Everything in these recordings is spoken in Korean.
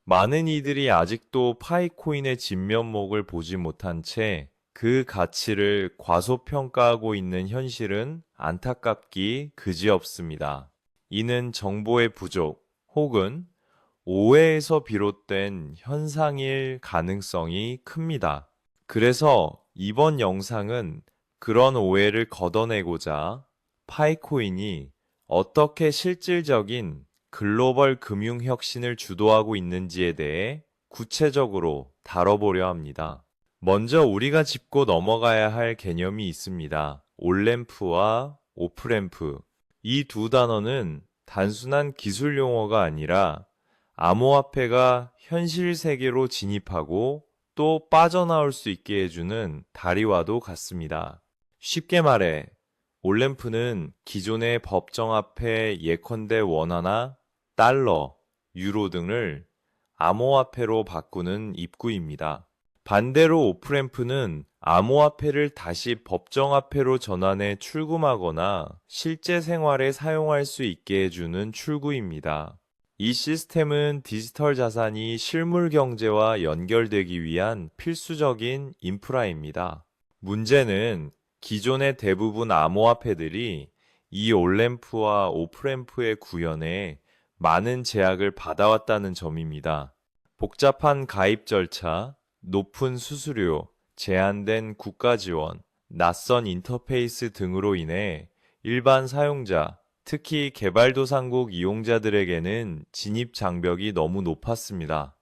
많은 이들이 아직도 파이코인의 진면목을 보지 못한 채 그 가치를 과소평가하고 있는 현실은 안타깝기 그지없습니다. 이는 정보의 부족 혹은 오해에서 비롯된 현상일 가능성이 큽니다. 그래서 이번 영상은 그런 오해를 걷어내고자 파이코인이 어떻게 실질적인 글로벌 금융 혁신을 주도하고 있는지에 대해 구체적으로 다뤄보려 합니다. 먼저 우리가 짚고 넘어가야 할 개념이 있습니다. 온램프와 오프램프. 이 두 단어는 단순한 기술 용어가 아니라 암호화폐가 현실 세계로 진입하고 또 빠져나올 수 있게 해주는 다리와도 같습니다. 쉽게 말해, 온램프는 기존의 법정화폐 예컨대 원화나 달러, 유로 등을 암호화폐로 바꾸는 입구입니다. 반대로 오프램프는 암호화폐를 다시 법정화폐로 전환해 출금하거나 실제 생활에 사용할 수 있게 해주는 출구입니다. 이 시스템은 디지털 자산이 실물 경제와 연결되기 위한 필수적인 인프라입니다. 문제는 기존의 대부분 암호화폐들이 이 온램프와 오프램프의 구현에 많은 제약을 받아왔다는 점입니다. 복잡한 가입 절차, 높은 수수료, 제한된 국가 지원, 낯선 인터페이스 등으로 인해 일반 사용자, 특히 개발도상국 이용자들에게는 진입 장벽이 너무 높았습니다.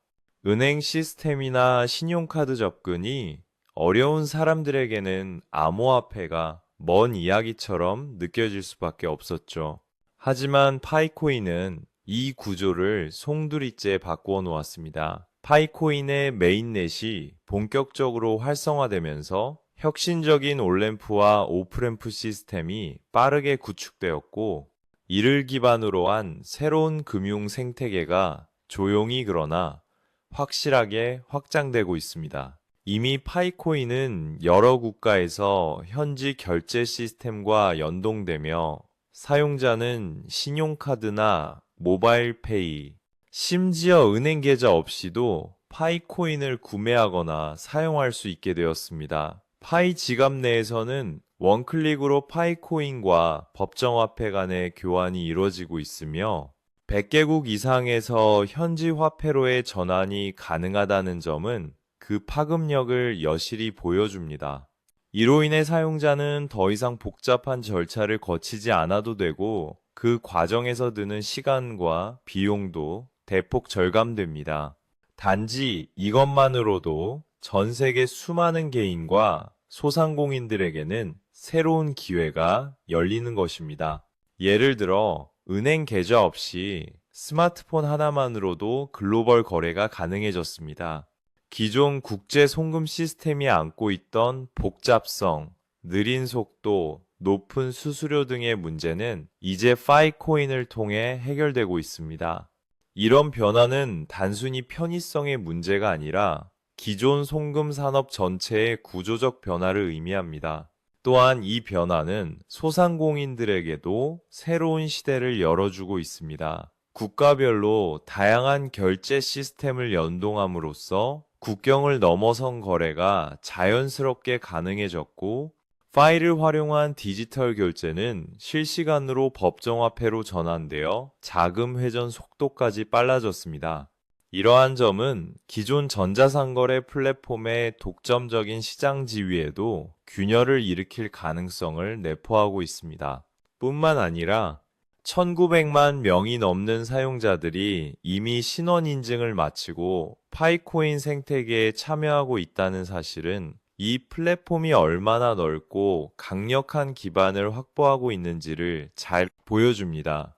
은행 시스템이나 신용카드 접근이 어려운 사람들에게는 암호화폐가 먼 이야기처럼 느껴질 수밖에 없었죠. 하지만 파이코인은 이 구조를 송두리째 바꾸어 놓았습니다. 파이코인의 메인넷이 본격적으로 활성화되면서 혁신적인 온램프와 오프램프 시스템이 빠르게 구축되었고, 이를 기반으로 한 새로운 금융 생태계가 조용히 그러나 확실하게 확장되고 있습니다. 이미 파이코인은 여러 국가에서 현지 결제 시스템과 연동되며 사용자는 신용카드나 모바일페이, 심지어 은행 계좌 없이도 파이코인을 구매하거나 사용할 수 있게 되었습니다. 파이 지갑 내에서는 원클릭으로 파이코인과 법정화폐 간의 교환이 이루어지고 있으며 100개국 이상에서 현지 화폐로의 전환이 가능하다는 점은 그 파급력을 여실히 보여줍니다. 이로 인해 사용자는 더 이상 복잡한 절차를 거치지 않아도 되고 그 과정에서 드는 시간과 비용도 대폭 절감됩니다. 단지 이것만으로도 전 세계 수많은 개인과 소상공인들에게는 새로운 기회가 열리는 것입니다. 예를 들어 은행 계좌 없이 스마트폰 하나만으로도 글로벌 거래가 가능해졌습니다. 기존 국제 송금 시스템이 안고 있던 복잡성, 느린 속도, 높은 수수료 등의 문제는 이제 파이코인을 통해 해결되고 있습니다. 이런 변화는 단순히 편의성의 문제가 아니라 기존 송금 산업 전체의 구조적 변화를 의미합니다. 또한 이 변화는 소상공인들에게도 새로운 시대를 열어주고 있습니다. 국가별로 다양한 결제 시스템을 연동함으로써 국경을 넘어선 거래가 자연스럽게 가능해졌고, 파일을 활용한 디지털 결제는 실시간으로 법정화폐로 전환되어 자금 회전 속도까지 빨라졌습니다. 이러한 점은 기존 전자상거래 플랫폼의 독점적인 시장 지위에도 균열을 일으킬 가능성을 내포하고 있습니다. 뿐만 아니라 1900만 명이 넘는 사용자들이 이미 신원 인증을 마치고 파이코인 생태계에 참여하고 있다는 사실은 이 플랫폼이 얼마나 넓고 강력한 기반을 확보하고 있는지를 잘 보여줍니다.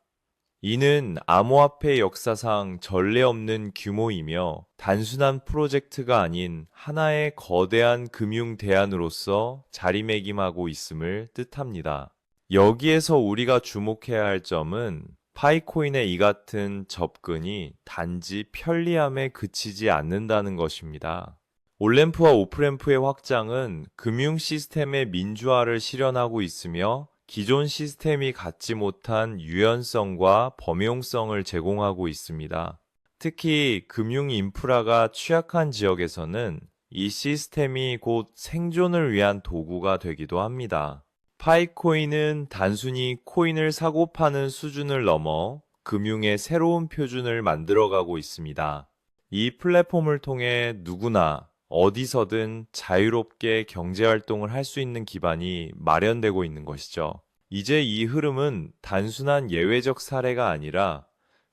이는 암호화폐 역사상 전례 없는 규모이며 단순한 프로젝트가 아닌 하나의 거대한 금융 대안으로서 자리매김하고 있음을 뜻합니다. 여기에서 우리가 주목해야 할 점은 파이코인의 이 같은 접근이 단지 편리함에 그치지 않는다는 것입니다. 온램프와 오프램프의 확장은 금융 시스템의 민주화를 실현하고 있으며 기존 시스템이 갖지 못한 유연성과 범용성을 제공하고 있습니다. 특히 금융 인프라가 취약한 지역에서는 이 시스템이 곧 생존을 위한 도구가 되기도 합니다. 파이코인은 단순히 코인을 사고 파는 수준을 넘어 금융의 새로운 표준을 만들어가고 있습니다. 이 플랫폼을 통해 누구나 어디서든 자유롭게 경제활동을 할 수 있는 기반이 마련되고 있는 것이죠. 이제 이 흐름은 단순한 예외적 사례가 아니라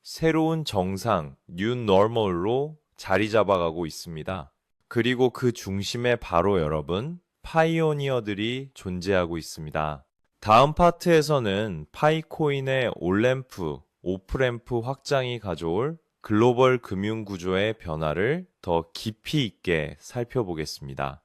새로운 정상, 뉴 노멀로 자리 잡아가고 있습니다. 그리고 그 중심에 바로 여러분, 파이오니어들이 존재하고 있습니다. 다음 파트에서는 파이코인의 온램프, 오프램프 확장이 가져올 글로벌 금융 구조의 변화를 더 깊이 있게 살펴보겠습니다.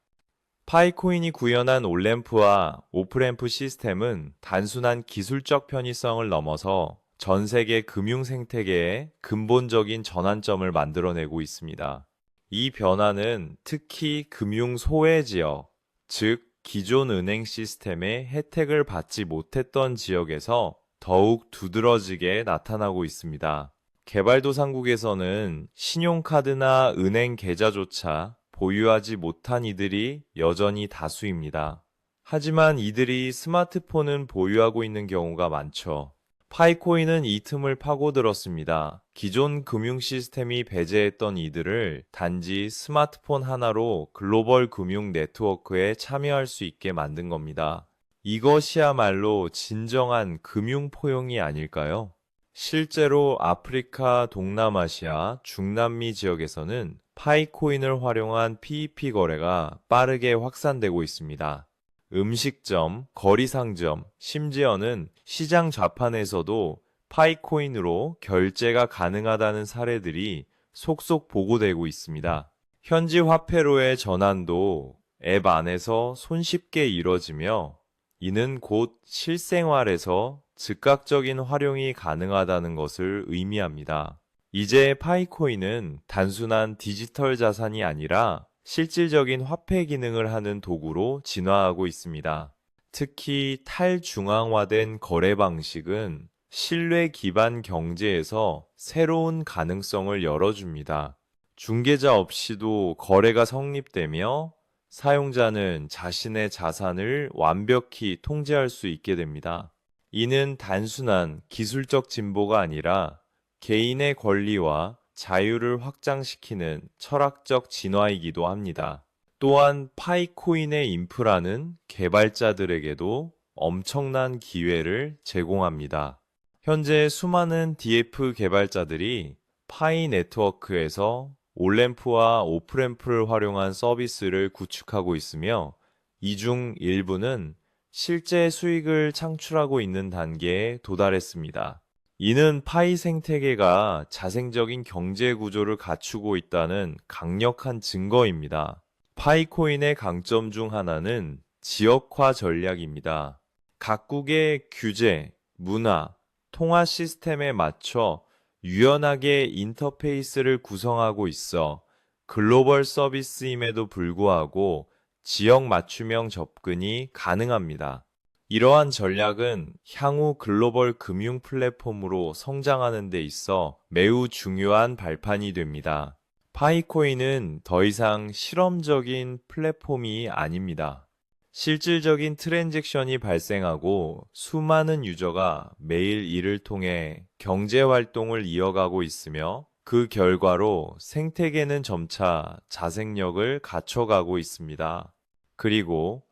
파이코인이 구현한 온램프와 오프램프 시스템은 단순한 기술적 편의성을 넘어서 전 세계 금융 생태계에 근본적인 전환점을 만들어내고 있습니다. 이 변화는 특히 금융 소외 지역, 즉 기존 은행 시스템의 혜택을 받지 못했던 지역에서 더욱 두드러지게 나타나고 있습니다. 개발도상국에서는 신용카드나 은행 계좌조차 보유하지 못한 이들이 여전히 다수입니다. 하지만 이들이 스마트폰은 보유하고 있는 경우가 많죠. 파이코인은 이 틈을 파고들었습니다. 기존 금융 시스템이 배제했던 이들을 단지 스마트폰 하나로 글로벌 금융 네트워크에 참여할 수 있게 만든 겁니다. 이것이야말로 진정한 금융 포용이 아닐까요? 실제로 아프리카, 동남아시아, 중남미 지역에서는 파이코인을 활용한 PEP 거래가 빠르게 확산되고 있습니다. 음식점, 거리상점, 심지어는 시장 좌판에서도 파이코인으로 결제가 가능하다는 사례들이 속속 보고되고 있습니다. 현지 화폐로의 전환도 앱 안에서 손쉽게 이뤄지며 이는 곧 실생활에서 즉각적인 활용이 가능하다는 것을 의미합니다. 이제 파이코인은 단순한 디지털 자산이 아니라 실질적인 화폐 기능을 하는 도구로 진화하고 있습니다. 특히 탈중앙화된 거래 방식은 신뢰 기반 경제에서 새로운 가능성을 열어줍니다. 중개자 없이도 거래가 성립되며 사용자는 자신의 자산을 완벽히 통제할 수 있게 됩니다. 이는 단순한 기술적 진보가 아니라 개인의 권리와 자유를 확장시키는 철학적 진화이기도 합니다. 또한 파이코인의 인프라는 개발자들에게도 엄청난 기회를 제공합니다. 현재 수많은 DF 개발자들이 파이 네트워크에서 온램프와 오프램프를 활용한 서비스를 구축하고 있으며 이 중 일부는 실제 수익을 창출하고 있는 단계에 도달했습니다. 이는 파이 생태계가 자생적인 경제 구조를 갖추고 있다는 강력한 증거입니다. 파이코인의 강점 중 하나는 지역화 전략입니다. 각국의 규제, 문화, 통화 시스템에 맞춰 유연하게 인터페이스를 구성하고 있어 글로벌 서비스임에도 불구하고 지역 맞춤형 접근이 가능합니다. 이러한 전략은 향후 글로벌 금융 플랫폼으로 성장하는 데 있어 매우 중요한 발판이 됩니다. 파이코인은 더 이상 실험적인 플랫폼이 아닙니다. 실질적인 트랜잭션이 발생하고 수많은 유저가 매일 이를 통해 경제 활동을 이어가고 있으며 그 결과로 생태계는 점차 자생력을 갖춰가고 있습니다. 그리고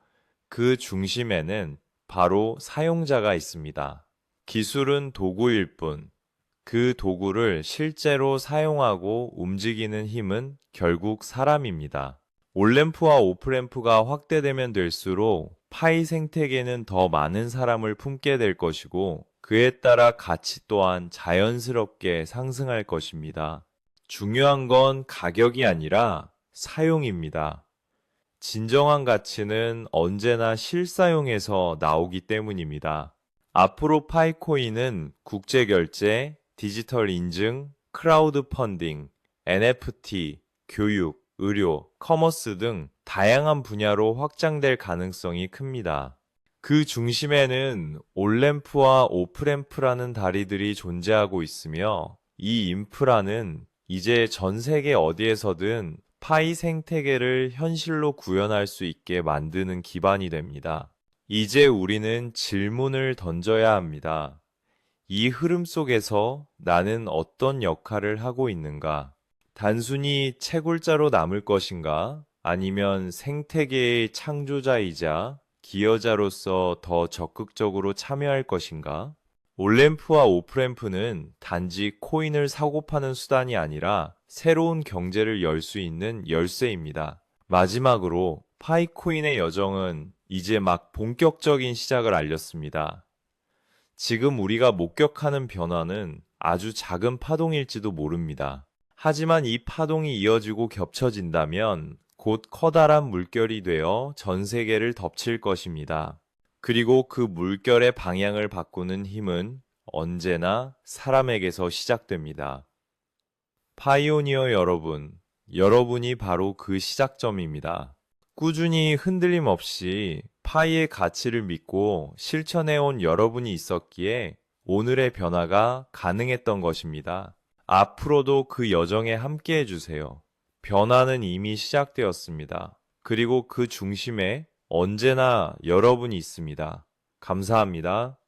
그 중심에는 바로 사용자가 있습니다. 기술은 도구일 뿐, 그 도구를 실제로 사용하고 움직이는 힘은 결국 사람입니다. 온램프와 오프램프가 확대되면 될수록 파이 생태계는 더 많은 사람을 품게 될 것이고 그에 따라 가치 또한 자연스럽게 상승할 것입니다. 중요한 건 가격이 아니라 사용입니다. 진정한 가치는 언제나 실사용에서 나오기 때문입니다. 앞으로 파이코인은 국제결제, 디지털 인증, 크라우드 펀딩, NFT, 교육, 의료, 커머스 등 다양한 분야로 확장될 가능성이 큽니다. 그 중심에는 온램프와 오프램프라는 다리들이 존재하고 있으며 이 인프라는 이제 전 세계 어디에서든 파이 생태계를 현실로 구현할 수 있게 만드는 기반이 됩니다. 이제 우리는 질문을 던져야 합니다. 이 흐름 속에서 나는 어떤 역할을 하고 있는가? 단순히 채굴자로 남을 것인가? 아니면 생태계의 창조자이자 기여자로서 더 적극적으로 참여할 것인가? 온램프와 오프램프는 단지 코인을 사고 파는 수단이 아니라 새로운 경제를 열 수 있는 열쇠입니다. 마지막으로 파이코인의 여정은 이제 막 본격적인 시작을 알렸습니다. 지금 우리가 목격하는 변화는 아주 작은 파동일지도 모릅니다. 하지만 이 파동이 이어지고 겹쳐진다면 곧 커다란 물결이 되어 전 세계를 덮칠 것입니다. 그리고 그 물결의 방향을 바꾸는 힘은 언제나 사람에게서 시작됩니다. 파이오니어 여러분, 여러분이 바로 그 시작점입니다. 꾸준히 흔들림 없이 파이의 가치를 믿고 실천해온 여러분이 있었기에 오늘의 변화가 가능했던 것입니다. 앞으로도 그 여정에 함께 해주세요. 변화는 이미 시작되었습니다. 그리고 그 중심에 언제나 여러분이 있습니다. 감사합니다.